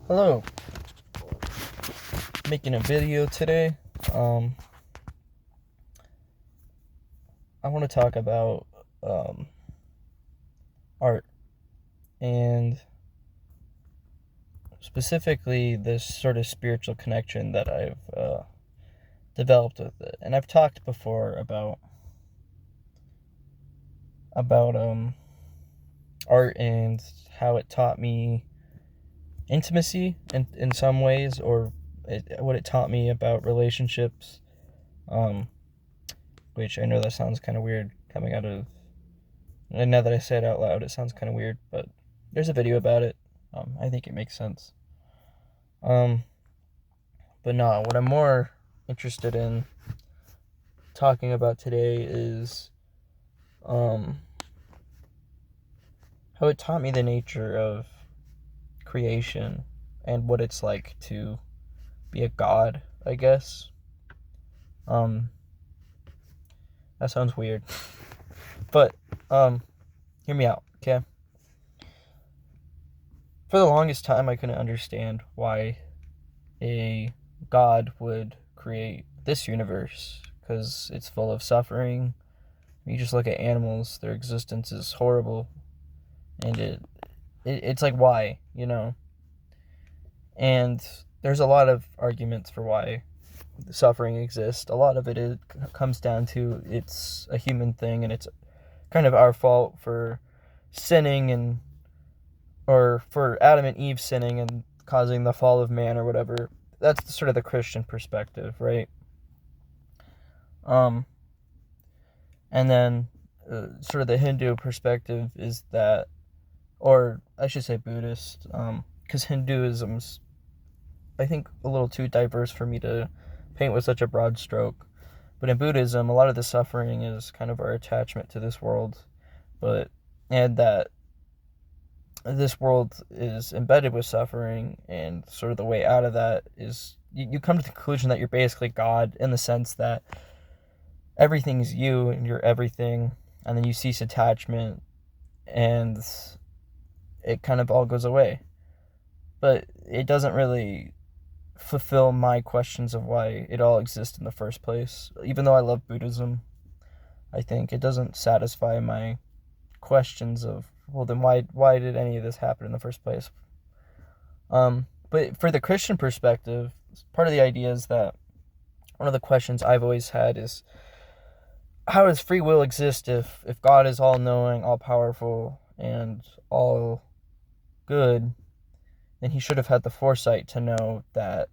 Hello, making a video today. I want to talk about art and specifically this sort of spiritual connection that I've developed with it. And I've talked before about art and how it taught me intimacy in some ways, or what it taught me about relationships. Which I know that sounds kind of weird coming out of. And now that I say it out loud, it sounds kind of weird, but there's a video about it. I think it makes sense. But no, what I'm more interested in talking about today is how it taught me the nature of creation and what it's like to be a god, I guess. That sounds weird. But hear me out, okay? For the longest time I couldn't understand why a god would create this universe, because it's full of suffering. You just look at animals, their existence is horrible, and it's like, why, and there's a lot of arguments for why suffering exists. A lot of it comes down to it's a human thing, and it's kind of our fault for sinning, or for Adam and Eve sinning and causing the fall of man or whatever. That's sort of the Christian perspective, right? And then sort of the Hindu perspective is that, or I should say Buddhist, because Hinduism's, I think, a little too diverse for me to paint with such a broad stroke. But in Buddhism, a lot of the suffering is kind of our attachment to this world, and that this world is embedded with suffering, and sort of the way out of that is you come to the conclusion that you're basically God, in the sense that everything's you and you're everything, and then you cease attachment and it kind of all goes away. But it doesn't really fulfill my questions of why it all exists in the first place. Even though I love Buddhism, I think it doesn't satisfy my questions of, well, then why did any of this happen in the first place? But for the Christian perspective, part of the idea is that one of the questions I've always had is, how does free will exist if God is all-knowing, all-powerful, and all good? Then he should have had the foresight to know that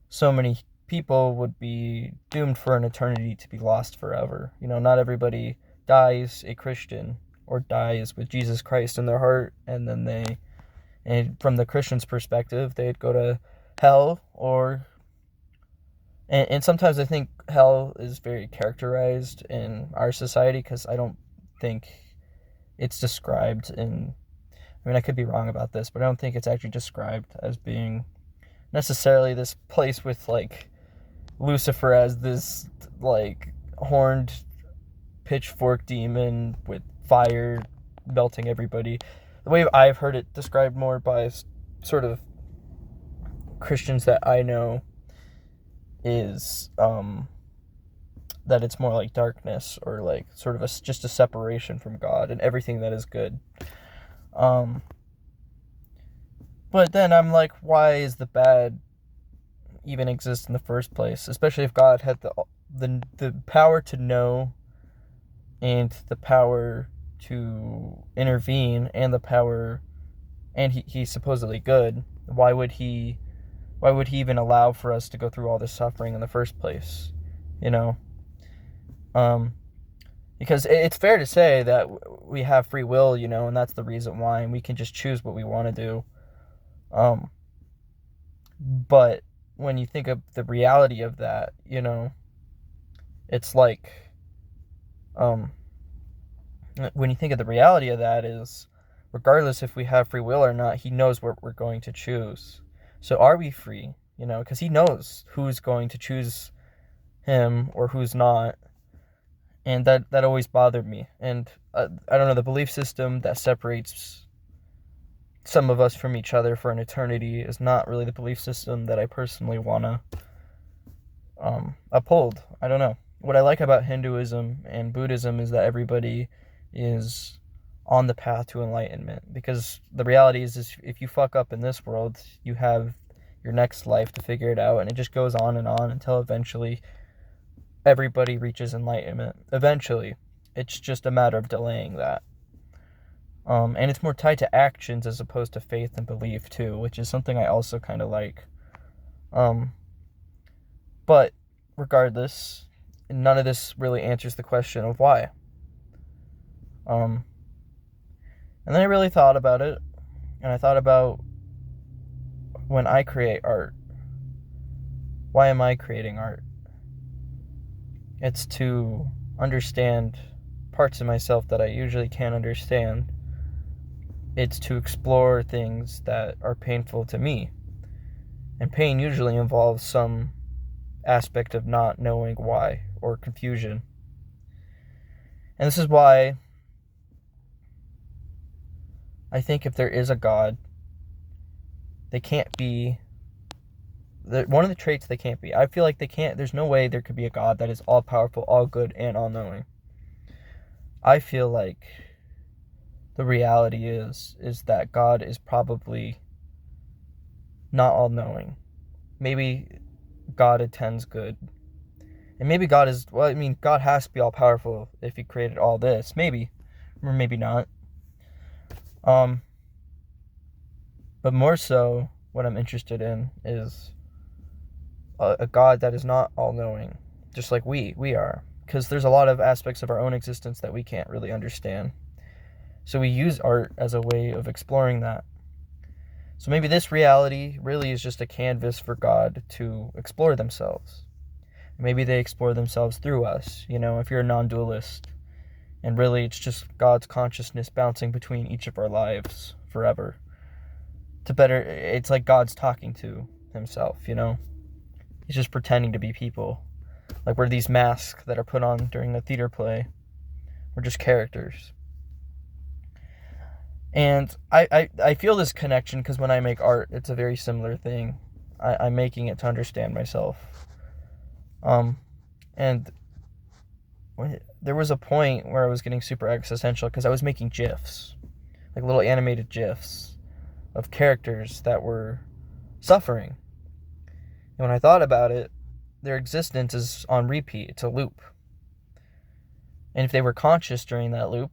so many people would be doomed for an eternity to be lost forever. Not everybody dies a Christian or dies with Jesus Christ in their heart, and then and from the Christian's perspective, they'd go to hell, and sometimes I think hell is very characterized in our society, because I don't think it's described in, I mean, I could be wrong about this, but I don't think it's actually described as being necessarily this place with, like, Lucifer as this, like, horned pitchfork demon with fire melting everybody. The way I've heard it described more by sort of Christians that I know is that it's more like darkness, or like sort of just a separation from God and everything that is good. But then I'm like, why is the bad even exist in the first place? Especially if God had the power to know, and the power to intervene, and the power, and he's supposedly good. Why would he even allow for us to go through all this suffering in the first place? Because it's fair to say that we have free will, and that's the reason why, and we can just choose what we want to do. But when you think of the reality of that, it's like, when you think of the reality of that is, regardless if we have free will or not, he knows what we're going to choose. So are we free? Because he knows who's going to choose him or who's not. And that always bothered me. And I don't know, the belief system that separates some of us from each other for an eternity is not really the belief system that I personally want to uphold. I don't know. What I like about Hinduism and Buddhism is that everybody is on the path to enlightenment, because the reality is if you fuck up in this world, you have your next life to figure it out, and it just goes on and on until eventually everybody reaches enlightenment. Eventually. It's just a matter of delaying that. And it's more tied to actions as opposed to faith and belief too, which is something I also kind of like. But regardless, none of this really answers the question of why. And then I really thought about it, and I thought about when I create art. Why am I creating art? It's to understand parts of myself that I usually can't understand. It's to explore things that are painful to me. And pain usually involves some aspect of not knowing why or confusion. And this is why I think if there is a God, they can't be. One of the traits they can't be. I feel like there's no way there could be a God that is all powerful, all good, and all knowing. I feel like the reality is that God is probably not all knowing. Maybe God intends good. And maybe God is, well, I mean, God has to be all powerful if he created all this. Maybe. Or maybe not. But more so, what I'm interested in is a God that is not all knowing, just like we are. Because there's a lot of aspects of our own existence that we can't really understand. So we use art as a way of exploring that. So maybe this reality really is just a canvas for God to explore themselves. Maybe they explore themselves through us, if you're a non-dualist. And really it's just God's consciousness bouncing between each of our lives forever. It's like God's talking to himself, He's just pretending to be people. Like we're these masks that are put on during the theater play. We're just characters. And I feel this connection because when I make art, it's a very similar thing. I'm making it to understand myself. And there was a point where I was getting super existential because I was making GIFs, like little animated GIFs of characters that were suffering. And when I thought about it, their existence is on repeat. It's a loop. And if they were conscious during that loop,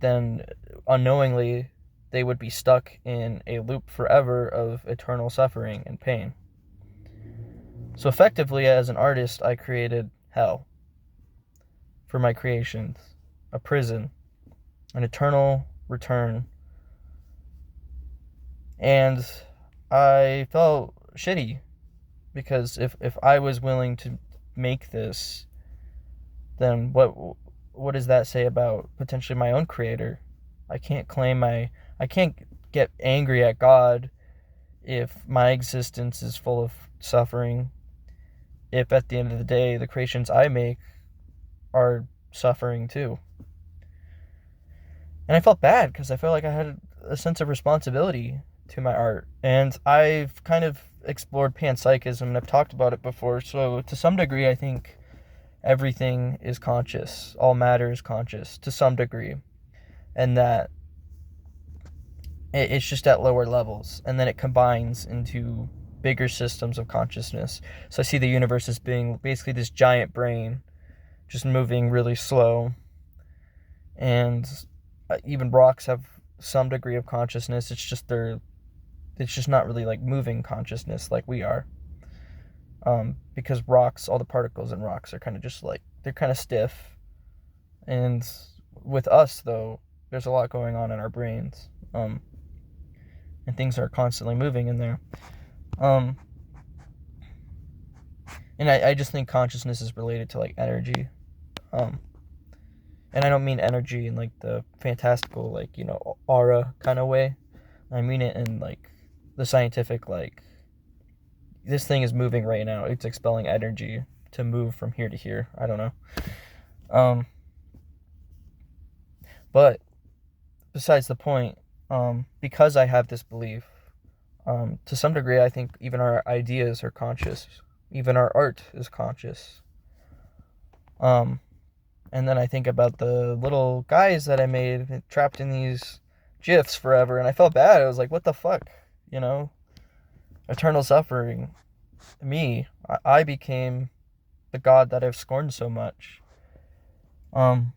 then unknowingly they would be stuck in a loop forever of eternal suffering and pain. So effectively, as an artist, I created hell for my creations, a prison, an eternal return. And I felt shitty because if I was willing to make this, then what does that say about potentially my own creator? I can't get angry at God if my existence is full of suffering, if at the end of the day the creations I make are suffering too. And I felt bad because I felt like I had a sense of responsibility to my art. And I've kind of explored panpsychism and I've talked about it before. So to some degree, I think everything is conscious. All matter is conscious to some degree. And that it's just at lower levels. And then it combines into bigger systems of consciousness. So I see the universe as being basically this giant brain just moving really slow. And even rocks have some degree of consciousness. It's just not really like moving consciousness like we are. Because rocks, all the particles in rocks are kind of just like, they're kind of stiff. And with us, though, there's a lot going on in our brains. And things are constantly moving in there. And I just think consciousness is related to like energy. And I don't mean energy in like the fantastical, like, aura kind of way. I mean it in like the scientific, like, this thing is moving right now. It's expelling energy to move from here to here. I don't know. But besides the point, because I have this belief, to some degree, I think even our ideas are conscious. Even our art is conscious. Um, and then I think about the little guys that I made trapped in these GIFs forever, and I felt bad. I was like, what the fuck? You know? Eternal suffering. Me. I became the God that I've scorned so much. And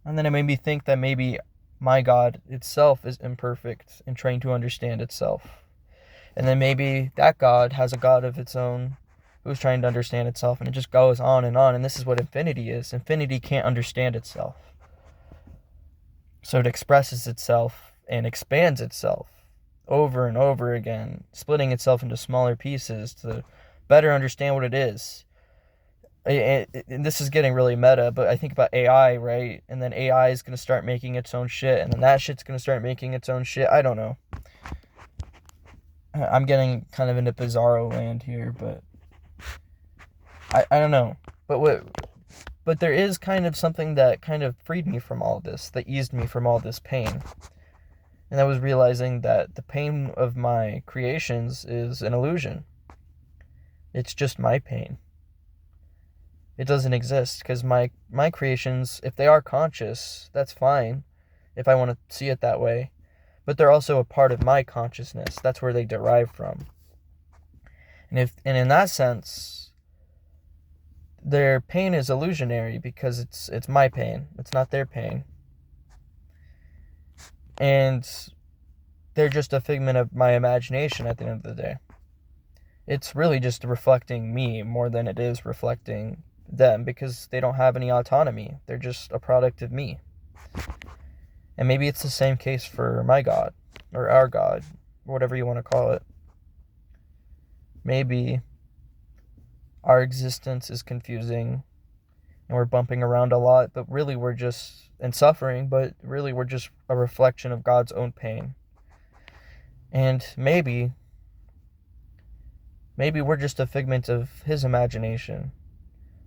then it made me think that maybe my God itself is imperfect in trying to understand itself. And then maybe that God has a God of its own who's trying to understand itself, and it just goes on and on. And this is what infinity is. Infinity can't understand itself. So it expresses itself and expands itself over and over again, splitting itself into smaller pieces to better understand what it is. And this is getting really meta, but I think about AI, right? And then AI is going to start making its own shit, and then that shit's going to start making its own shit. I don't know. I'm getting kind of into bizarro land here, but I don't know. But there is kind of something that kind of freed me from all this, that eased me from all this pain. And I was realizing that the pain of my creations is an illusion. It's just my pain. It doesn't exist, because my creations, if they are conscious, that's fine, if I want to see it that way. But they're also a part of my consciousness. That's where they derive from. And in that sense, their pain is illusionary, because it's my pain. It's not their pain. And they're just a figment of my imagination at the end of the day. It's really just reflecting me more than it is reflecting them, because they don't have any autonomy. They're just a product of me. And maybe it's the same case for my God, or our God, or whatever you want to call it. Maybe our existence is confusing and we're bumping around a lot, but really we're just, and suffering, but really we're just a reflection of God's own pain. And maybe we're just a figment of his imagination.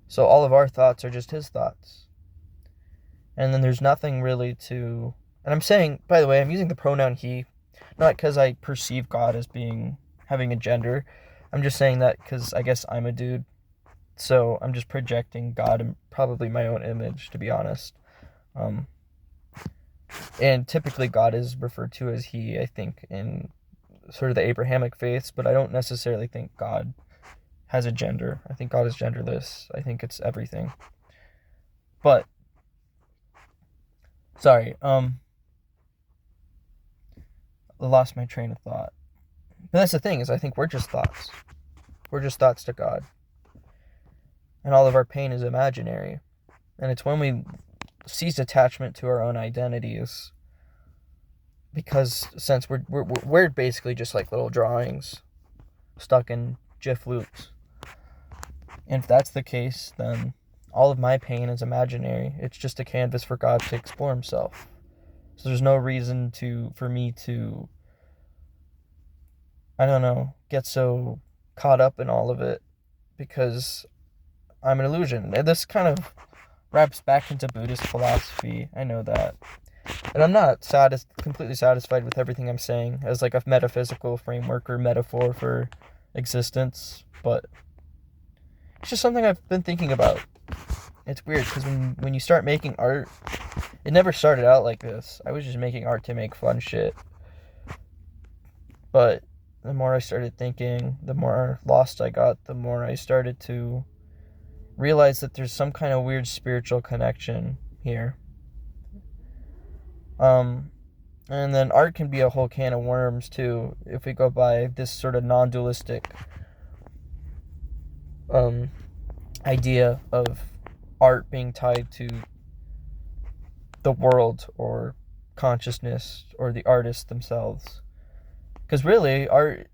So all of our thoughts are just his thoughts. And then there's nothing really to... And I'm saying, by the way, I'm using the pronoun he, not because I perceive God as having a gender. I'm just saying that because I guess I'm a dude. So I'm just projecting God in probably my own image, to be honest. And typically God is referred to as he, I think, in sort of the Abrahamic faiths, but I don't necessarily think God has a gender. I think God is genderless. I think it's everything. But sorry, I lost my train of thought. But that's the thing, is I think we're just thoughts. We're just thoughts to God. And all of our pain is imaginary. And it's when we cease attachment to our own identities, because since we're basically just like little drawings stuck in GIF loops. And if that's the case, then all of my pain is imaginary. It's just a canvas for God to explore himself. So there's no reason for me to, I don't know, get so caught up in all of it, because I'm an illusion. And this kind of wraps back into Buddhist philosophy. I know that. And I'm not completely satisfied with everything I'm saying as like a metaphysical framework or metaphor for existence, but it's just something I've been thinking about. It's weird, because when you start making art, it never started out like this. I was just making art to make fun shit. But the more I started thinking, the more lost I got, the more I started to realize that there's some kind of weird spiritual connection here. And then art can be a whole can of worms too, if we go by this sort of non-dualistic idea of art being tied to the world or consciousness or the artists themselves. Because really, art,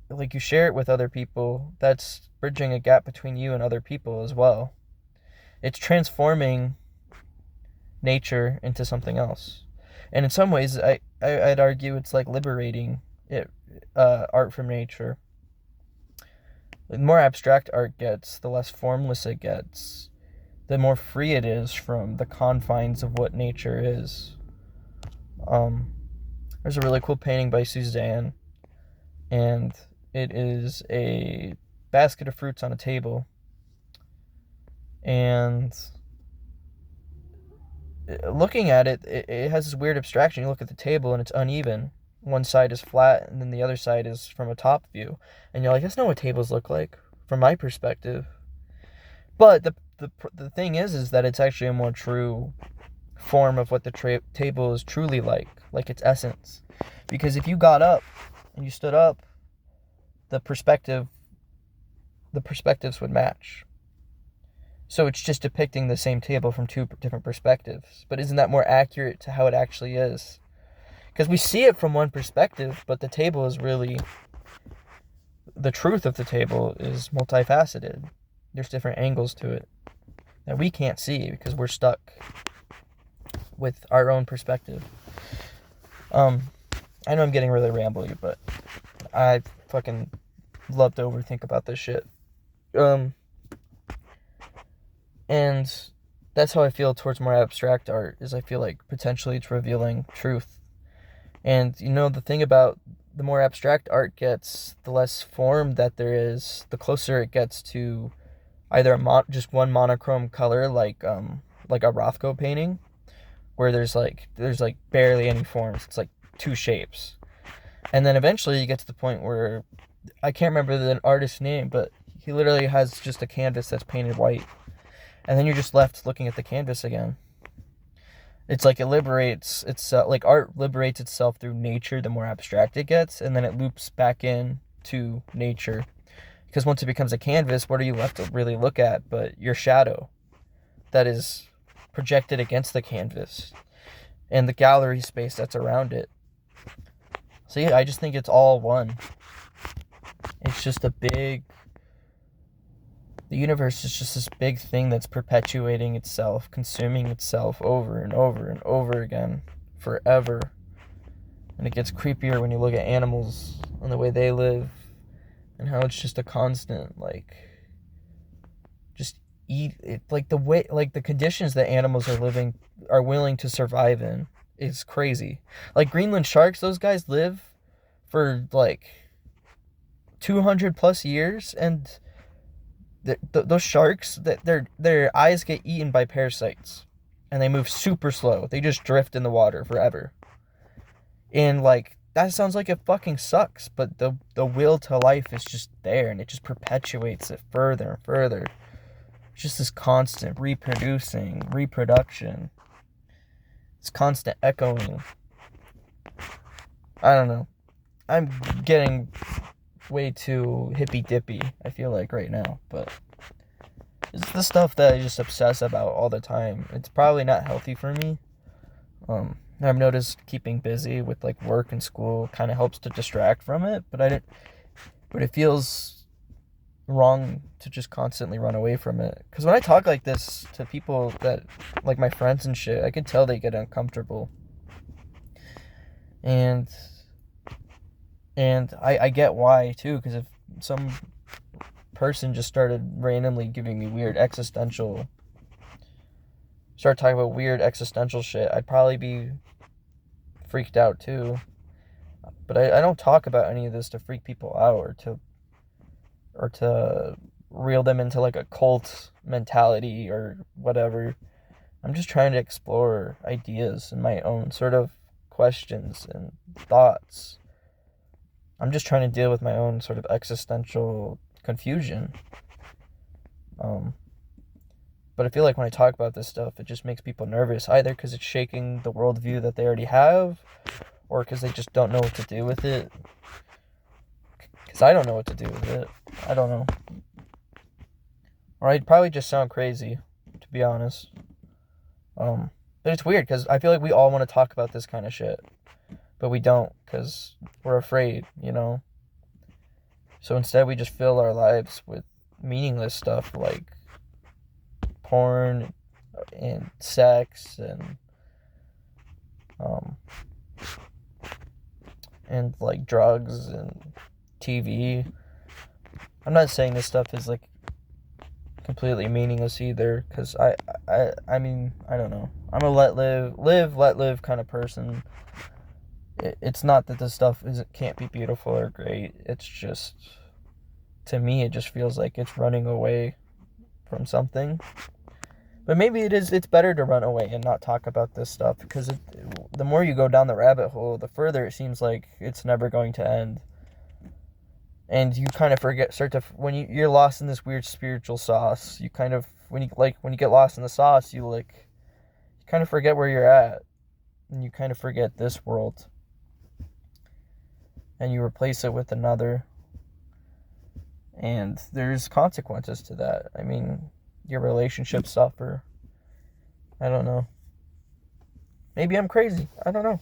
like, you share it with other people, that's bridging a gap between you and other people as well. It's transforming nature into something else. And in some ways, I'd argue it's like liberating art from nature. The more abstract art gets, the less formless it gets, the more free it is from the confines of what nature is. There's a really cool painting by Suzanne, and it is a basket of fruits on a table, and looking at it, it has this weird abstraction. You look at the table and it's uneven. One side is flat and then the other side is from a top view, and you're like, that's not what tables look like from my perspective. But the thing is that it's actually a more true form of what the table is truly like its essence. Because if you got up and you stood up, the perspectives would match. So it's just depicting the same table from two different perspectives. But isn't that more accurate to how it actually is? Because we see it from one perspective, but the table is really, the truth of the table is multifaceted. There's different angles to it that we can't see because we're stuck with our own perspective. I know I'm getting really rambly, but I fucking love to overthink about this shit. And that's how I feel towards more abstract art, is I feel like potentially it's revealing truth. And the thing about the more abstract art gets, the less form that there is, the closer it gets to either just one monochrome color, like a Rothko painting, where there's barely any forms. It's like two shapes. And then eventually you get to the point where, I can't remember the artist's name, but he literally has just a canvas that's painted white. And then you're just left looking at the canvas again. It's like it liberates itself, like art liberates itself through nature the more abstract it gets, and then it loops back in to nature. Because once it becomes a canvas, what are you left to really look at but your shadow that is projected against the canvas and the gallery space that's around it. So yeah, I just think it's all one. It's just the universe is just this big thing that's perpetuating itself, consuming itself over and over and over again, forever. And it gets creepier when you look at animals and the way they live, and how it's just a constant, just eat it, the conditions that animals are willing to survive in is crazy. Like Greenland sharks, those guys live for 200 plus years, and those sharks, that their eyes get eaten by parasites, and they move super slow. They just drift in the water forever. And that sounds like it fucking sucks, but the will to life is just there, and it just perpetuates it further and further. It's just this constant reproduction. It's constant echoing. I don't know. I'm getting way too hippy-dippy, I feel like, right now, but it's the stuff that I just obsess about all the time. It's probably not healthy for me. I've noticed keeping busy with work and school kind of helps to distract from it, but it feels wrong to just constantly run away from it. Because when I talk like this to people that, my friends and shit, I can tell they get uncomfortable. And I get why, too, because if some person just started randomly giving me start talking about weird existential shit, I'd probably be freaked out, too. But I don't talk about any of this to freak people out or to reel them into a cult mentality or whatever. I'm just trying to explore ideas and my own sort of questions and thoughts. I'm just trying to deal with my own sort of existential confusion. But I feel like when I talk about this stuff, it just makes people nervous, either because it's shaking the worldview that they already have, or because they just don't know what to do with it. Because I don't know what to do with it. I don't know. Or I'd probably just sound crazy, to be honest. But it's weird, because I feel like we all want to talk about this kind of shit. But we don't, because we're afraid, So instead we just fill our lives with meaningless stuff like porn and sex and drugs and TV. I'm not saying this stuff is completely meaningless either, because I mean, I don't know. I'm a let live kind of person. it's not that this stuff can't be beautiful or great. It's just, to me, it just feels like it's running away from something. But maybe it's better to run away and not talk about this stuff, because the more you go down the rabbit hole, the further it seems like it's never going to end. And you kind of when you're lost in this weird spiritual sauce, you kind of, when you get lost in the sauce, you kind of forget where you're at, and you kind of forget this world, and you replace it with another, and there's consequences to that. I mean, your relationships suffer. I don't know. Maybe I'm crazy. I don't know.